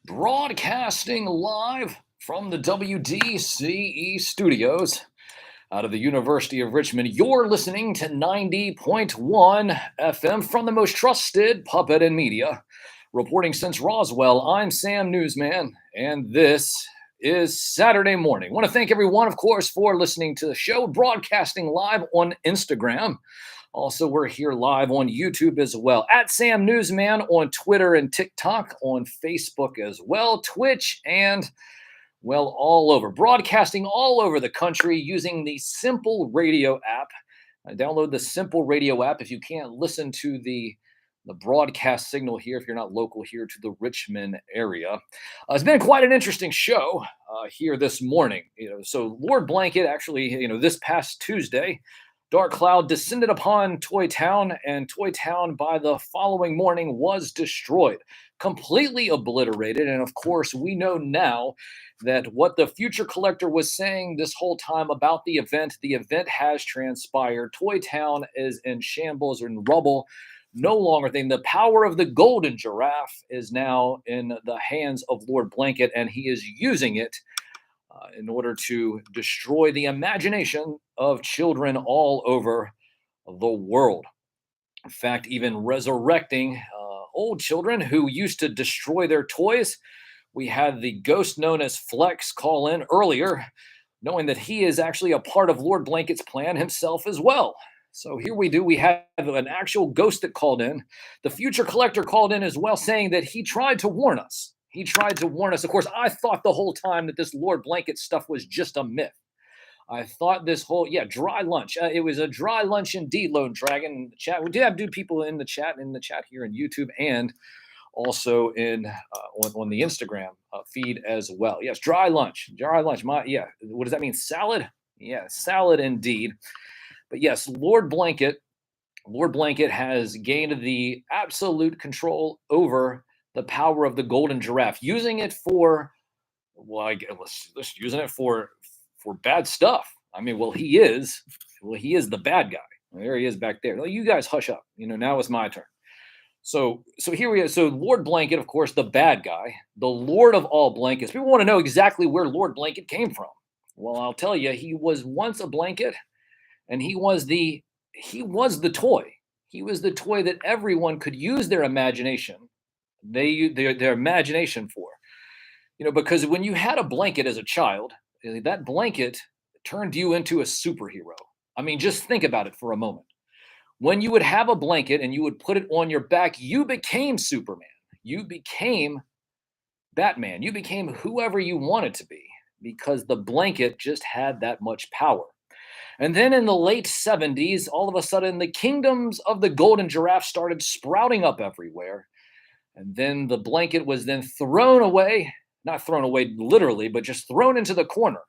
Broadcasting live from the WDCE studios out of the University of Richmond. You're listening to 90.1 FM from the most trusted puppet in media. Reporting since Roswell, I'm Sam Newsman, and this is Saturday morning. I want to thank everyone, of course, for listening to the show, broadcasting live on Instagram. Also, we're here live on YouTube as well, at Sam Newsman on Twitter and TikTok, on Facebook as well, Twitch, and, well, all over. Broadcasting all over the country using the Simple Radio app. Download the Simple Radio app if you can't listen to the broadcast signal here, if you're not local here to the Richmond area. It's been quite an interesting show here this morning. So Lord Blanket actually, this past Tuesday, dark cloud descended upon Toy Town, and Toy Town by the following morning was destroyed, completely obliterated. And of course, we know now that what the future collector was saying this whole time about the event has transpired. Toy Town is in shambles or in rubble. No longer thing. The power of the golden giraffe is now in the hands of Lord Blanket, and he is using it in order to destroy the imagination of children all over the world. In fact, even resurrecting old children who used to destroy their toys. We had the ghost known as Flex call in earlier, knowing that he is actually a part of Lord Blanket's plan himself as well. So here we have an actual ghost that called in. The future collector called in as well, saying that he tried to warn us. He tried to warn us. Of course, I thought the whole time that this Lord Blanket stuff was just a myth. I thought this whole, dry lunch. It was a dry lunch indeed, Lone Dragon. In the chat, we do have people in the chat here in YouTube, and also in on the Instagram feed as well. Yes, dry lunch. What does that mean? Salad? Yeah, salad indeed. But yes, Lord Blanket has gained the absolute control over the power of the golden giraffe, using it for, let's using it for bad stuff. I mean, he is the bad guy. There he is back there. You guys hush up. Now it's my turn. So here we are. So Lord Blanket, of course, the bad guy, the Lord of all blankets. People want to know exactly where Lord Blanket came from. Well, I'll tell you, he was once a blanket, and he was the toy. He was the toy that everyone could use their imagination. Their imagination for, because when you had a blanket as a child, that blanket turned you into a superhero. I mean, just think about it for a moment. When you would have a blanket and you would put it on your back, you became Superman. You became Batman. You became whoever you wanted to be, because the blanket just had that much power. And then in the late 70s, all of a sudden, the kingdoms of the golden giraffe started sprouting up everywhere. And then the blanket was then thrown away, not thrown away literally, but just thrown into the corner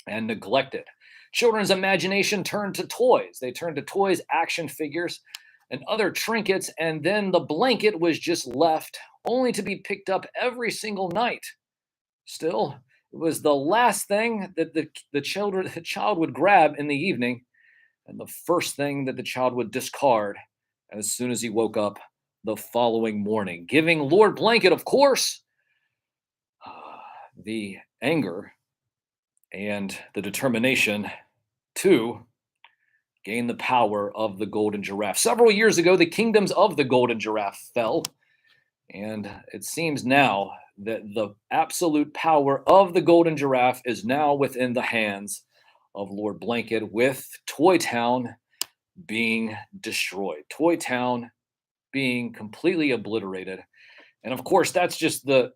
and neglected. Children's imagination turned to toys. They turned to toys, action figures, and other trinkets. And then the blanket was just left, only to be picked up every single night. Still, it was the last thing that the child would grab in the evening, and the first thing that the child would discard as soon as he woke up the following morning, giving Lord Blanket, of course, the anger and the determination to gain the power of the golden giraffe. Several years ago, the kingdoms of the golden giraffe fell, and it seems now that the absolute power of the golden giraffe is now within the hands of Lord Blanket, with Toy Town being destroyed. Toy Town being completely obliterated. And of course, that's just the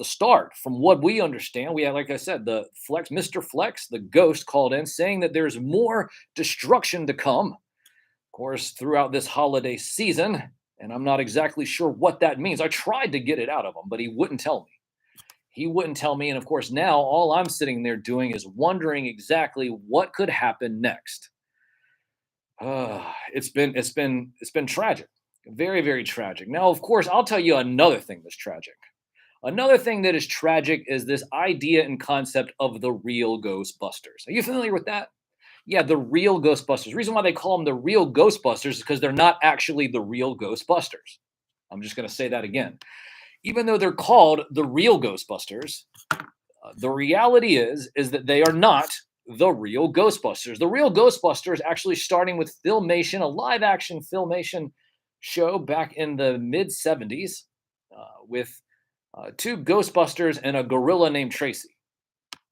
start. From what we understand, we have, like I said, Mr. Flex, the ghost, called in saying that there's more destruction to come, of course, throughout this holiday season. And I'm not exactly sure what that means. I tried to get it out of him, but he wouldn't tell me. And of course, now all I'm sitting there doing is wondering exactly what could happen next. It's been tragic. Very, very tragic. Now, of course, I'll tell you another thing that's tragic. Another thing that is tragic is this idea and concept of the real Ghostbusters. Are you familiar with that? Yeah, the real Ghostbusters. The reason why they call them the real Ghostbusters is because they're not actually the real Ghostbusters. I'm just going to say that again. Even though they're called the real Ghostbusters, the reality is that they are not the real Ghostbusters. The real Ghostbusters actually starting with Filmation, a live action Filmation show back in the mid 70s with two Ghostbusters and a gorilla named Tracy.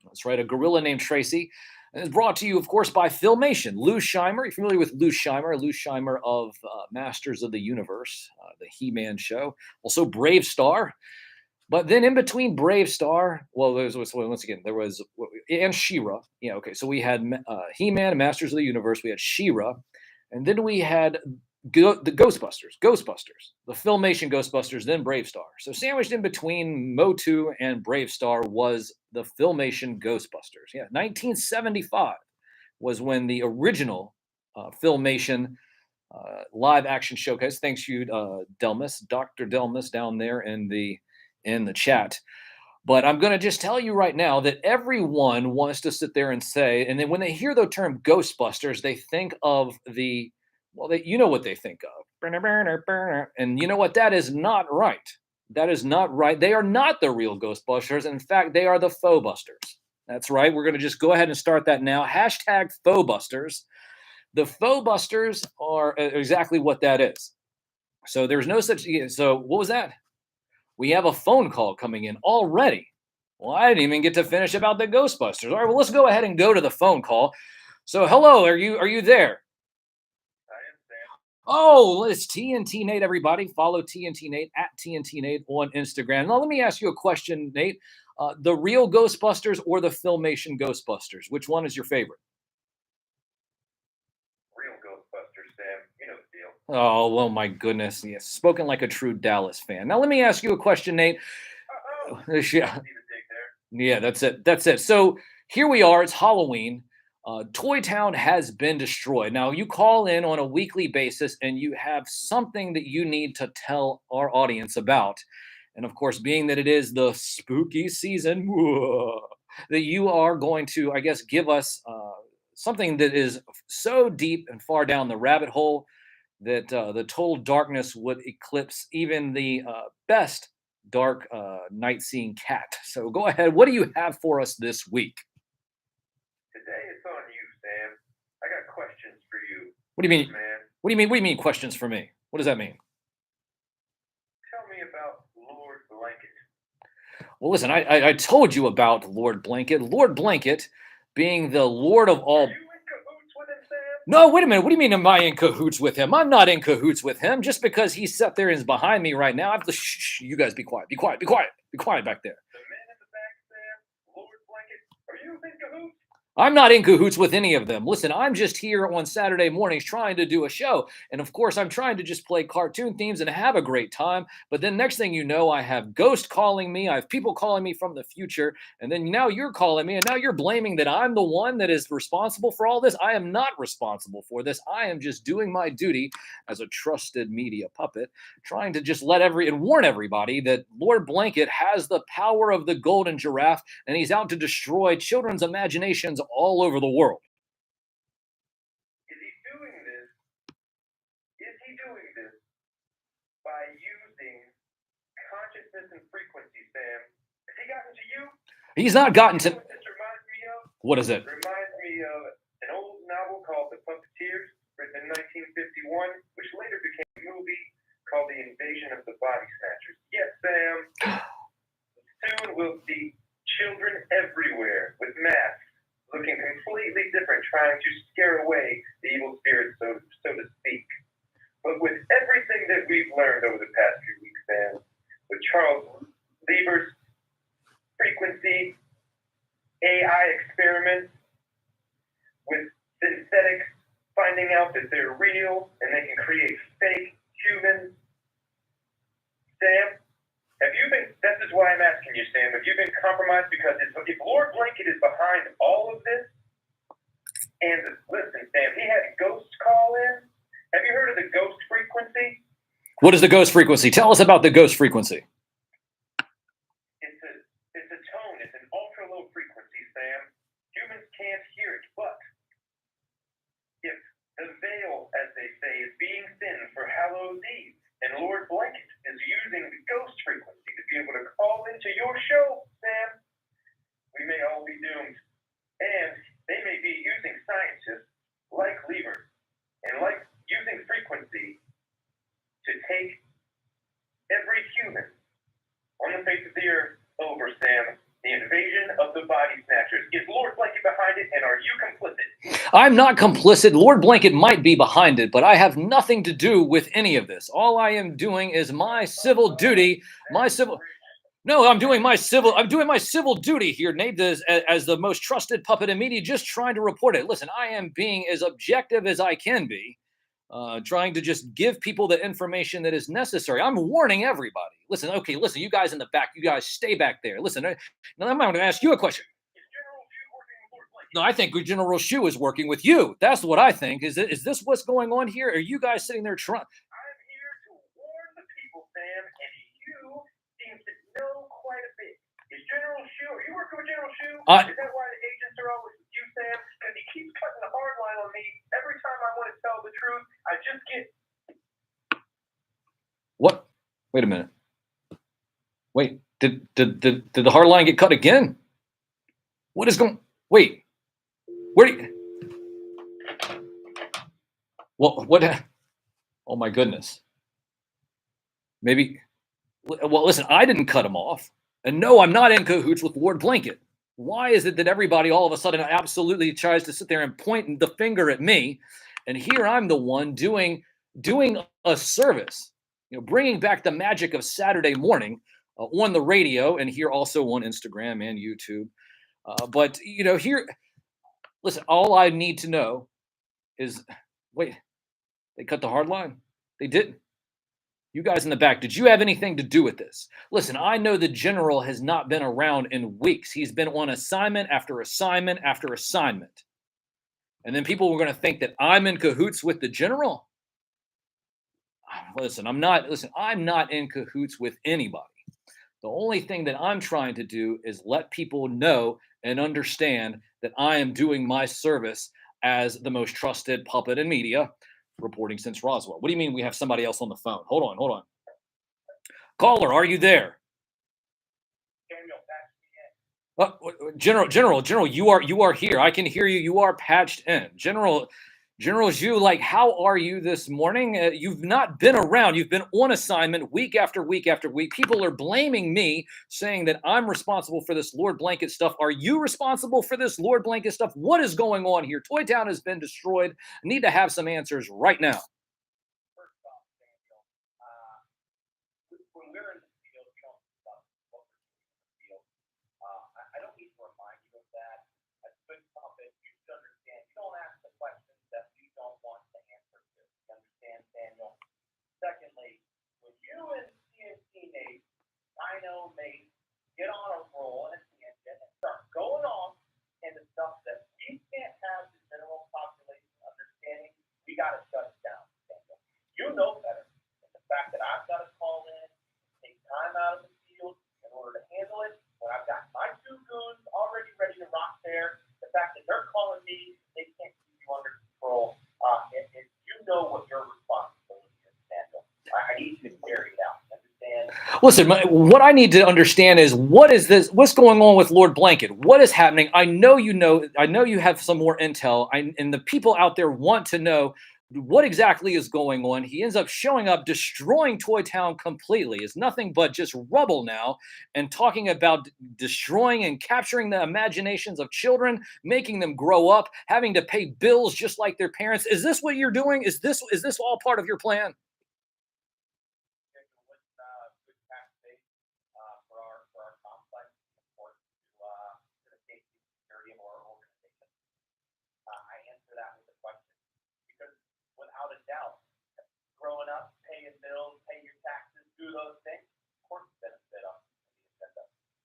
That's right, a gorilla named Tracy. And it's brought to you, of course, by Filmation. Lou Scheimer, you're familiar with Lou Scheimer? Lou Scheimer of Masters of the Universe, the He-Man show. Also Brave Star. But then in between Brave Star, well, there was once again there was and She-Ra. Yeah, okay. So we had He-Man, Masters of the Universe. We had She-Ra, and then we had the Ghostbusters, the Filmation Ghostbusters, then Brave Star. So sandwiched in between Motu and Brave Star was the Filmation Ghostbusters. Yeah, 1975 was when the original Filmation live action showcase. Thanks you, Delmas, Dr. Delmas, down there in the chat. But I'm going to just tell you right now that everyone wants to sit there and say, and then when they hear the term Ghostbusters, they think of you know what they think of. And you know what? That is not right. That is not right. They are not the real Ghostbusters. In fact, they are the faux busters. That's right. We're going to just go ahead and start that now. Hashtag faux busters. The faux busters are exactly what that is. So there's no such. So what was that? We have a phone call coming in already. Well, I didn't even get to finish about the Ghostbusters. All right, well, let's go ahead and go to the phone call. So, hello, are you there? Oh, it's TNT Nate, everybody. Follow TNT Nate at TNT Nate on Instagram. Now, let me ask you a question, Nate. The real Ghostbusters or the Filmation Ghostbusters? Which one is your favorite? Real Ghostbusters, Sam. You know the deal. Oh, well, my goodness. Yes, spoken like a true Dallas fan. Now, let me ask you a question, Nate. Yeah. Yeah, that's it. That's it. So here we are. It's Halloween. Toy Town has been destroyed. Now you call in on a weekly basis and you have something that you need to tell our audience about. And of course, being that it is the spooky season, that you are going to, I guess, give us something that is so deep and far down the rabbit hole that the total darkness would eclipse even the best dark night seeing cat. So go ahead. What do you have for us this week? Today it's on you, Sam. I got questions for you. What do you mean? Man, What do you mean? What do you mean questions for me? What does that mean? tell me about Lord Blanket. Well, listen, I told you about Lord Blanket. Lord Blanket being the Lord of Are all. you in cahoots with him, Sam? No, wait a minute. What do you mean? Am I in cahoots with him? I'm not in cahoots with him. Just because he's sat there and is behind me right now, I have to. Shh, you guys, be quiet. Be quiet. Be quiet. Be quiet back there. The man in the back, Sam. Lord Blanket. Are you in cahoots? I'm not in cahoots with any of them. Listen, I'm just here on Saturday mornings trying to do a show. And of course, I'm trying to just play cartoon themes and have a great time. But then next thing you know, I have Ghost calling me. I have people calling me from the future. And then now you're calling me. And now you're blaming that I'm the one that is responsible for all this. I am not responsible for this. I am just doing my duty as a trusted media puppet, trying to just and warn everybody that Lord Blanket has the power of the golden giraffe and he's out to destroy children's imaginations all over the world. Is he doing this? Is he doing this by using consciousness and frequency, Sam? Has he gotten to you? He's not gotten to. What this reminds me of? What is it? It reminds me of an old novel called The Puppeteers, written in 1951, which later became a movie called The Invasion of the Body Snatchers. Yes, Sam. Soon we'll see children everywhere with masks, looking completely different, trying to scare away the evil spirits, so to speak. But with everything that we've learned over the past few weeks, Sam, with Charles Lieber's frequency AI experiments, with synthetics finding out that they're real and they can create fake humans, Sam, this is why I'm asking you, Sam, have you been compromised? Because if Lord Blanket is behind all of this, and listen, Sam, he had ghosts call in. Have you heard of the ghost frequency? What is the ghost frequency? Tell us about the ghost frequency. It's a tone. It's an ultra low frequency, Sam. Humans can't hear it, but if the veil, as they say, is being thinned for Hallows Eve, and Lord Blanket is using the ghost frequency to be able to call into your show, Sam, we may all be doomed. And they may be using scientists like levers and like using frequency to take every human on the face of the earth over, Sam. The invasion of the body snatchers. Is Lord Blanket behind it, and are you complicit? I'm not complicit. Lord Blanket might be behind it, but I have nothing to do with any of this. All I am doing is my civil duty. I'm doing my civil duty here, Nate, as the most trusted puppet in media, just trying to report it. Listen, I am being as objective as I can be. Trying to just give people the information that is necessary. I'm warning everybody. Listen, you guys in the back, you guys stay back there. Listen, now I'm going to ask you a question. No, I think General Shu is working with you. That's what I think. Is this what's going on here? Are you guys sitting there trying? I'm here to warn the people, Sam, and you seem to know quite a bit. Is General Shu, are you working with General Shu? Is that why the agents are always with you, Sam? Because he keeps cutting the hard line on me. Every time I want to tell the truth, I just get... What? Wait a minute. Wait, did the hard line get cut again? What is going... Wait. Where do you... Well, what... Oh, my goodness. Maybe... Well, listen, I didn't cut him off. And no, I'm not in cahoots with Lord Blanket. Why is it that everybody all of a sudden absolutely tries to sit there and point the finger at me? And here I'm the one doing a service, bringing back the magic of Saturday morning on the radio, and here also on Instagram and YouTube. But here, listen, all I need to know is, wait, they cut the hard line? They didn't. You guys in the back, did you have anything to do with this? Listen, I know the general has not been around in weeks. He's been on assignment after assignment after assignment. And then people were going to think that I'm in cahoots with the general. Listen, I'm not in cahoots with anybody. The only thing that I'm trying to do is let people know and understand that I am doing my service as the most trusted puppet in media, reporting since Roswell. What do you mean we have somebody else on the phone? Hold on. Caller, are you there? General, you are here. I can hear you. You are patched in. General Zhu, like, how are you this morning? You've not been around. You've been on assignment week after week after week. People are blaming me, saying that I'm responsible for this Lord Blanket stuff. Are you responsible for this Lord Blanket stuff? What is going on here? Toy Town has been destroyed. I need to have some answers right now. First off, Daniel, when we're in the field, we don't discuss what we're doing in the field. I don't need to remind you of that. As a good puppet, you should understand, you don't ask the questions that we don't want to answer to. You understand, Daniel? Secondly, when you and CNC Nate, Dino Mate, get on a roll and a tangent and start going off into stuff that we can't have the general population understanding, we got to shut it down, Daniel. You know better. And the fact that I've got to call in, take time out of the field in order to handle it, when I've got my two goons already ready to rock there, the fact that they're calling me, they can't keep you under control. And you know what your responsibility is, Daniel. I need you to carry it out. Understand? Listen, what I need to understand is what's going on with Lord Blanket? What is happening? I know you have some more intel, and the people out there want to know what exactly is going on. He ends up showing up, destroying Toy Town completely. It's nothing but just rubble now, and talking about destroying and capturing the imaginations of children, making them grow up, having to pay bills just like their parents. Is this what you're doing? Is this all part of your plan? Without a doubt, growing up, paying bills, pay your taxes, do those things, of course, benefit us.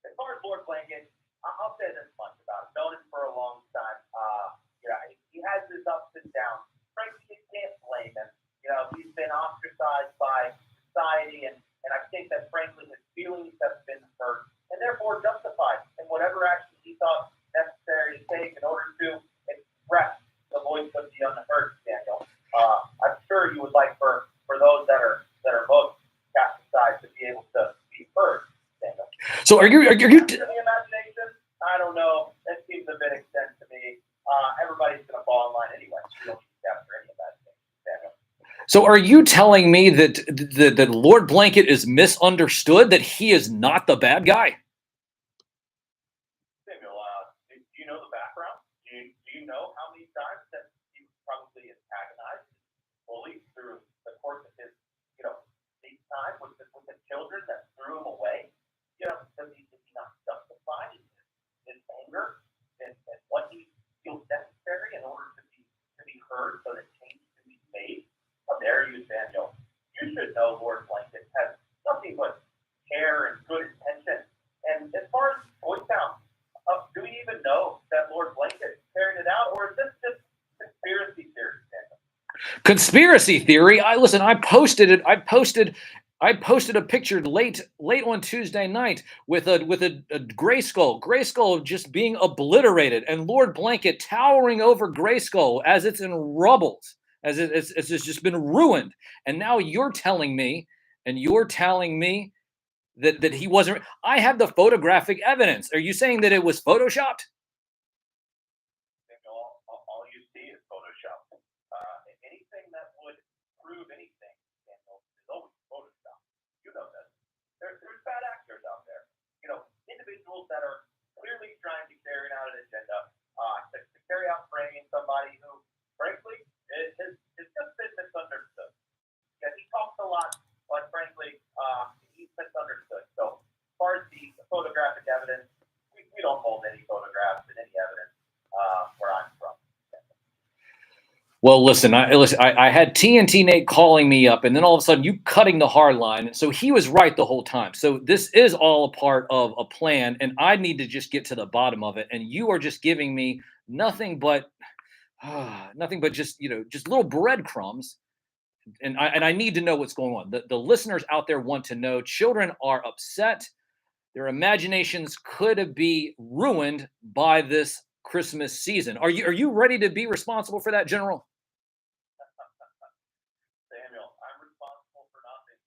As far as Lord Blanket, I'll say this much about him. Known him for a long time. He has his ups and downs. Frankly, you can't blame him. He's been ostracized by So are you? The imagination? I don't know. That seems a bit extent to me. Everybody's going to fall in line anyway. So you don't need to capture any of that thing. So are you telling me that Lord Blanket is misunderstood? That he is not the bad guy? Samuel, do you know the background? Do you know how many times that he was probably antagonized, bullied through the course of his, time with the children that threw him away? Does he not justify his anger and what he feels necessary in order to be heard so that change can be made? How dare you, Samuel? You should know Lord Blanket has nothing but care and good intention. And as far as Boy Town, do we even know that Lord Blanket carried it out, or is this just conspiracy theory, Samuel? Conspiracy theory. I posted it. I posted a picture late on Tuesday night with a Grayskull just being obliterated, and Lord Blanket towering over Grayskull as it's in rubbles, as it's just been ruined. And now you're telling me that he wasn't. I have the photographic evidence. Are you saying that it was photoshopped? All you see is Photoshop. Anything that would prove anything, Samuel, is always Photoshop. You know that. There's bad actors out there. Individuals that are clearly trying to carry out an agenda, to carry out framing somebody who, frankly, is just been misunderstood. Yeah, he talks a lot, but frankly, he's misunderstood. So, as far as the photographic evidence, we don't hold any photographs and any evidence where I'm from. Well, listen, I had TNT Nate calling me up, and then all of a sudden you cutting the hard line. So he was right the whole time. So this is all a part of a plan, and I need to just get to the bottom of it. And you are just giving me nothing but just little breadcrumbs. And I need to know what's going on. The listeners out there want to know. Children are upset. Their imaginations could be ruined by this Christmas season. Are you ready to be responsible for that, General? Samuel, I'm responsible for nothing.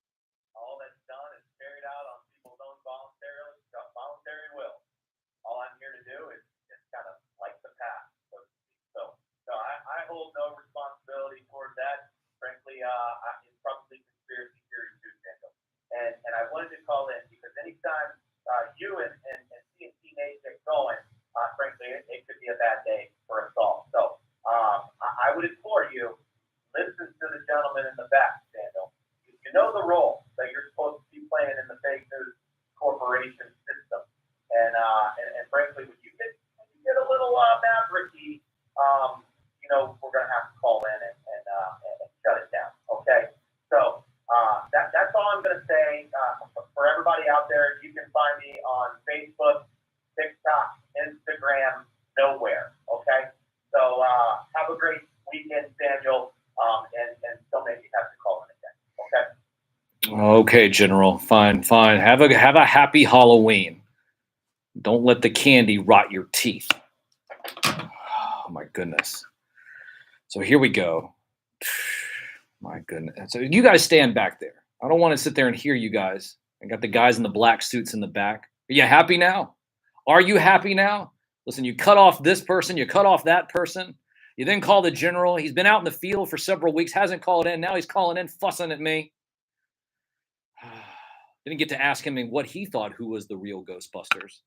All that's done is carried out on people's own voluntary will. All I'm here to do is kind of like the past. So I hold no responsibility toward that. Frankly, it's probably conspiracy theory too, Samuel. And I wanted to call in because anytime you and CNC Nate get going, frankly, it could be a bad day for us all. So I would implore you, listen to the gentleman in the back, Samuel. You know the role that you're supposed to be playing in the fake news corporation system. And frankly, when you get a little mavericky, we're going to have to call in and shut it down. Okay? So that's all I'm going to say. For everybody out there, you can find me on Facebook, TikTok, Instagram, nowhere. Okay? So have a great weekend, Samuel, and don't make me have to call in again. Okay? Okay, General. Fine. Have a happy Halloween. Don't let the candy rot your teeth. Oh my goodness. So here we go. My goodness. So you guys stand back there. I don't want to sit there and hear you guys. I got the guys in the black suits in the back. Are you happy now? Are you happy now? Listen, you cut off this person, you cut off that person. You then call the general. He's been out in the field for several weeks, hasn't called in. Now he's calling in, fussing at me. Didn't get to ask him what he thought who was the real Ghostbusters.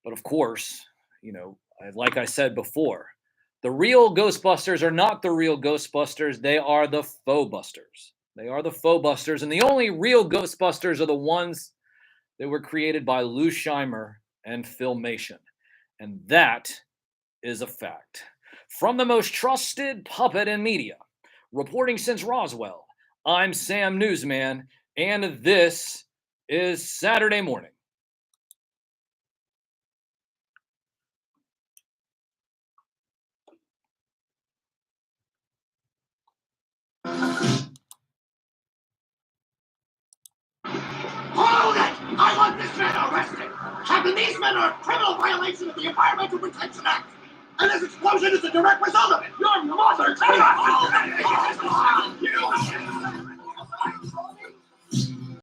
But of course, like I said before, the real Ghostbusters are not the real Ghostbusters. They are the faux busters. They are the faux busters. And the only real Ghostbusters are the ones that were created by Lou Scheimer and Filmation. And that is a fact. From the most trusted puppet in media, reporting since Roswell, I'm Sam Newsman, and this is Saturday Morning. Hold it! I want this man arrested! Captain, these men are a criminal violation of the Environmental Protection Act! And this explosion is a direct result of it! Your mother! Hold it!